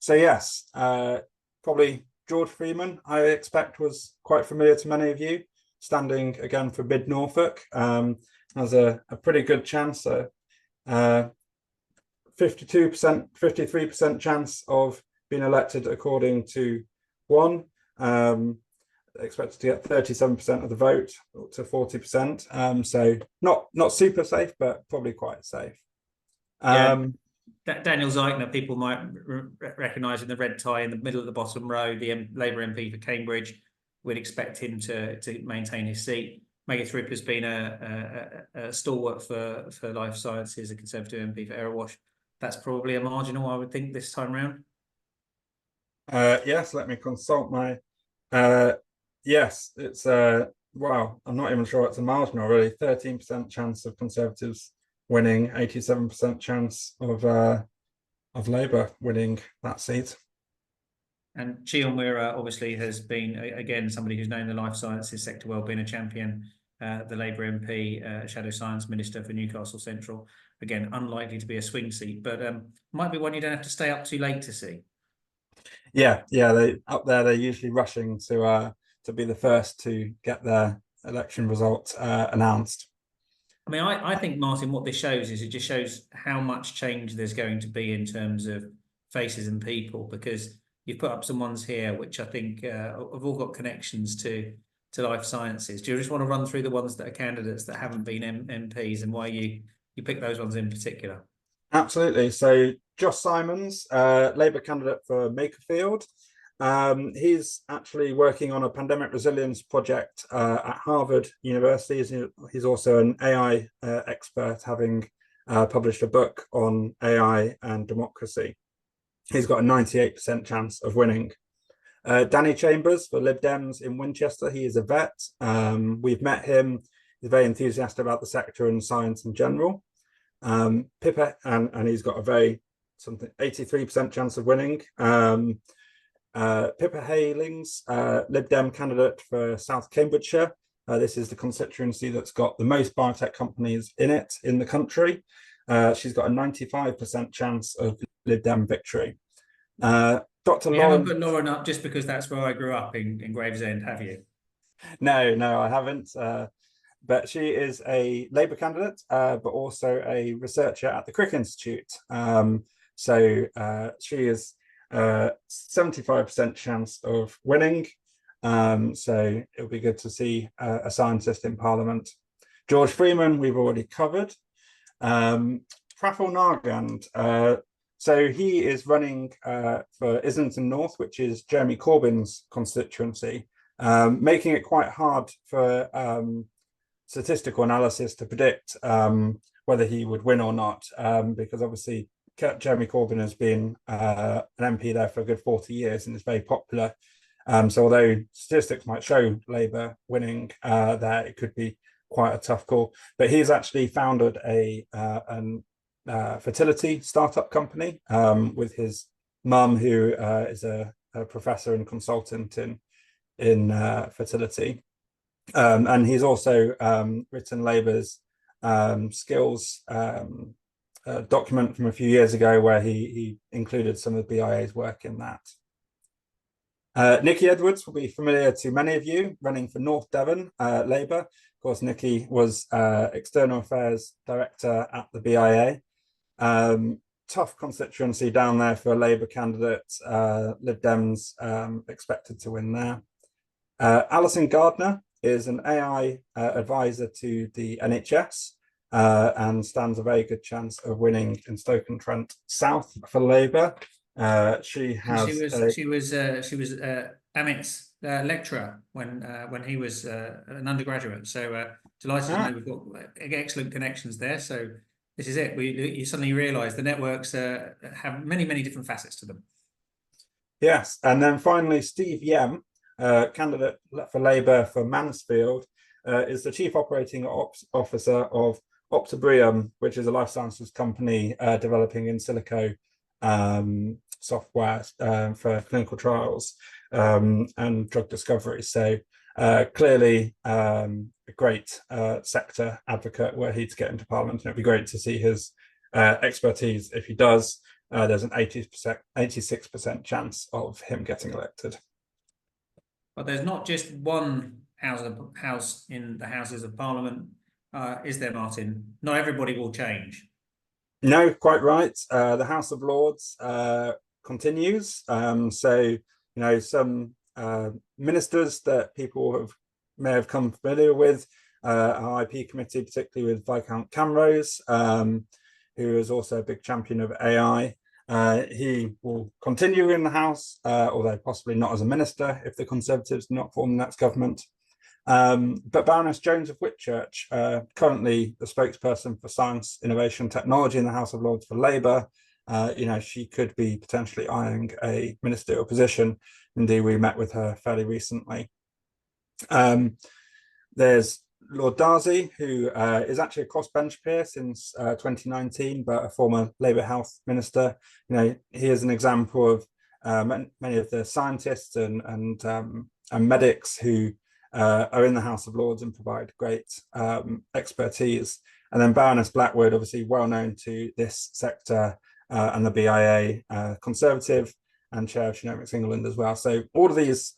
So yes, probably George Freeman, I expect, was quite familiar to many of you, standing again for Mid Norfolk. Has a pretty good chance, 52%, 53% chance of being elected according to one. Expected to get 37% of the vote to 40%. So not super safe, but probably quite safe. Daniel Zeichner, people might recognise in the red tie in the middle of the bottom row, the Labour MP for Cambridge. We'd expect him to maintain his seat. Maggie Thripp has been a stalwart for life sciences, a Conservative MP for Erewash. That's probably a marginal, I would think, this time round. Yes, let me consult my... yes, it's... wow, I'm not even sure it's a marginal, really. 13% chance of Conservatives winning, 87% chance of Labour winning that seat. And Chion Wira obviously has been, again, somebody who's known the life sciences sector well, been a champion, the Labour MP, Shadow Science Minister for Newcastle Central. Again, unlikely to be a swing seat, but might be one you don't have to stay up too late to see. Yeah, up there, they're usually rushing to be the first to get their election results announced. I mean, I think, Martin, what this shows is it just shows how much change there's going to be in terms of faces and people, because you've put up some ones here which I think have all got connections to life sciences. Do you just want to run through the ones that are candidates that haven't been MPs and why you pick those ones in particular? Absolutely. So Josh Simons, Labour candidate for Makerfield. He's actually working on a pandemic resilience project at Harvard University. He's also an AI expert, having published a book on AI and democracy. He's got a 98% chance of winning. Danny Chambers for Lib Dems in Winchester. He is a vet. We've met him. He's very enthusiastic about the sector and science in general. Pippa, and he's got a very 83% chance of winning. Pippa Halings, Lib Dem candidate for South Cambridgeshire. This is the constituency that's got the most biotech companies in it in the country. She's got a 95% chance of Lib Dem victory. Dr. You Lauren... haven't put Lauren up just because that's where I grew up in Gravesend, have you? No, I haven't. But she is a Labour candidate, but also a researcher at the Crick Institute. So she is 75% chance of winning. So it'll be good to see a scientist in Parliament. George Freeman, we've already covered. Praful Nargand. So he is running for Islington North, which is Jeremy Corbyn's constituency, making it quite hard for statistical analysis to predict whether he would win or not, because obviously Jeremy Corbyn has been an MP there for a good 40 years and is very popular. So although statistics might show Labour winning there, it could be quite a tough call. But he's actually founded a fertility startup company with his mum, who is a professor and consultant in fertility. And he's also written Labour's skills document from a few years ago, where he included some of the BIA's work in that. Nikki Edwards will be familiar to many of you, running for North Devon Labour. Of course, Nikki was External Affairs Director at the BIA. Tough constituency down there for a Labour candidate. Lib Dems expected to win there. Alison Gardner is an AI advisor to the NHS and stands a very good chance of winning in Stoke-on-Trent South for Labour. She was Amit's lecturer when he was an undergraduate. So delighted to know we've got excellent connections there. So this is it. You suddenly realise the networks have many different facets to them. Yes, and then finally Steve Yem, candidate for Labour for Mansfield, is the Chief Operating Officer of Optibrium, which is a life sciences company developing in silico software for clinical trials and drug discovery. So clearly a great sector advocate were he to get into Parliament, and it'd be great to see his expertise. If he does, there's an 86% chance of him getting elected. But there's not just one house in the Houses of Parliament, is there, Martin? Not everybody will change. No, quite right. The House of Lords continues. So, some ministers that people may have come familiar with, our IP committee, particularly with Viscount Camrose, who is also a big champion of AI. He will continue in the House, although possibly not as a minister if the Conservatives do not form the next government. But Baroness Jones of Whitchurch, currently the spokesperson for science, innovation, and technology in the House of Lords for Labour, she could be potentially eyeing a ministerial position. Indeed, we met with her fairly recently. There's Lord Darcy, who is actually a crossbench peer since 2019, but a former Labour Health Minister. He is an example of many of the scientists and medics who are in the House of Lords and provide great expertise. And then Baroness Blackwood, obviously well known to this sector and the BIA, Conservative and Chair of Genomics England as well. So all of these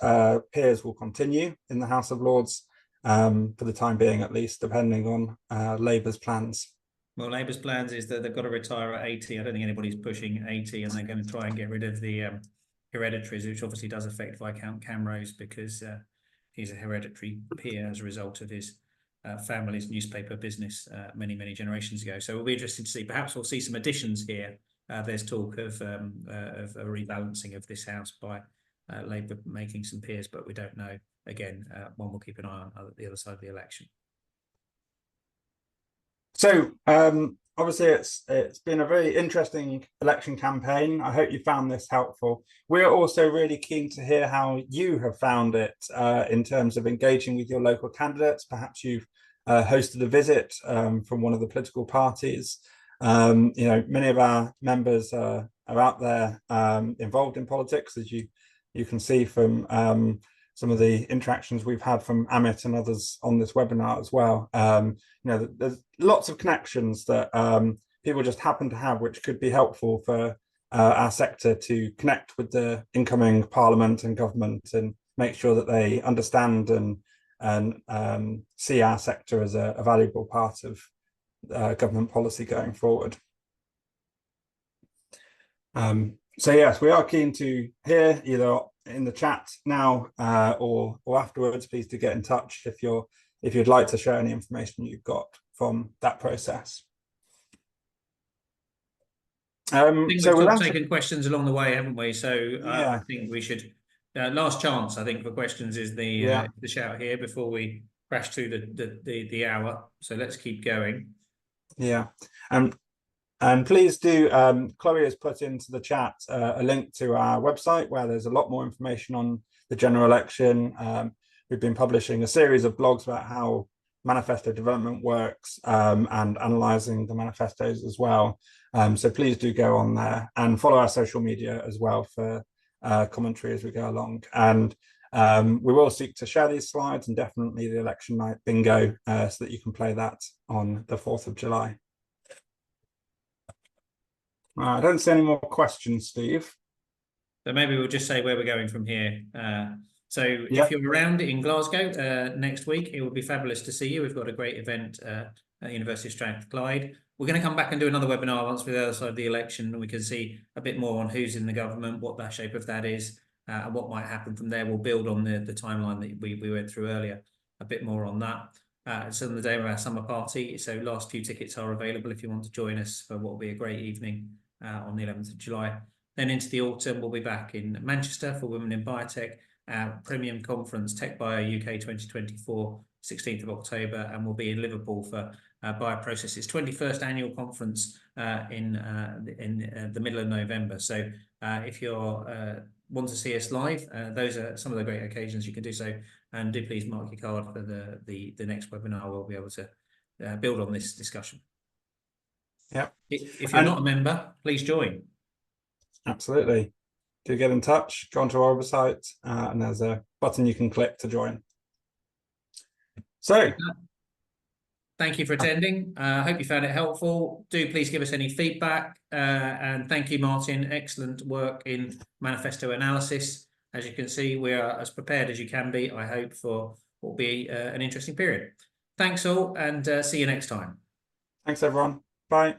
peers will continue in the House of Lords for the time being, at least, depending on Labour's plans. Well, Labour's plans is that they've got to retire at 80. I don't think anybody's pushing 80, and they're going to try and get rid of the hereditaries, which obviously does affect Viscount Camrose because he's a hereditary peer as a result of his family's newspaper business many generations ago. So we'll be interested to see. Perhaps we'll see some additions here. There's talk of a rebalancing of this House by Labour making some peers, but we don't know. Again, one will keep an eye on at the other side of the election. So obviously it's been a very interesting election campaign. I hope you found this helpful. We're also really keen to hear how you have found it in terms of engaging with your local candidates. Perhaps you've hosted a visit from one of the political parties. Many of our members are out there involved in politics, as you can see from some of the interactions we've had from Amit and others on this webinar as well. There's lots of connections that people just happen to have, which could be helpful for our sector to connect with the incoming parliament and government and make sure that they understand and see our sector as a valuable part of government policy going forward. So yes, we are keen to hear either in the chat now or afterwards. Please do get in touch if you'd like to share any information you've got from that process. I think we've sort of taken questions along the way, haven't we? So yeah. I think we should last chance, I think, for questions is the shout here before we crash through the hour. So let's keep going. Yeah, and please do. Chloe has put into the chat a link to our website where there's a lot more information on the general election. We've been publishing a series of blogs about how manifesto development works and analysing the manifestos as well. So please do go on there and follow our social media as well for commentary as we go along. And we will seek to share these slides and definitely the election night bingo so that you can play that on the 4th of July. I don't see any more questions, Steve. So maybe we'll just say where we're going from here. So if you're around in Glasgow next week, it would be fabulous to see you. We've got a great event at the University of Strathclyde. We're going to come back and do another webinar once we're the other side of the election, and we can see a bit more on who's in the government, what the shape of that is, and what might happen from there. We'll build on the timeline that we went through earlier, a bit more on that. It's on the day of our summer party, so last few tickets are available if you want to join us for what will be a great evening on the 11th of July. Then into the autumn, we'll be back in Manchester for Women in Biotech, our premium conference, Tech Bio UK 2024, 16th of October, and we'll be in Liverpool for Bioprocess's 21st annual conference in the middle of November. So if you want to see us live, those are some of the great occasions you can do so. And do please mark your card for the next webinar. We'll be able to build on this discussion. Yeah. If you're not a member, please join. Absolutely. Do get in touch, go onto our website, and there's a button you can click to join. So, thank you for attending. I hope you found it helpful. Do please give us any feedback. And thank you, Martin. Excellent work in manifesto analysis. As you can see, we are as prepared as you can be, I hope, for what will be an interesting period. Thanks all, and see you next time. Thanks, everyone. Bye.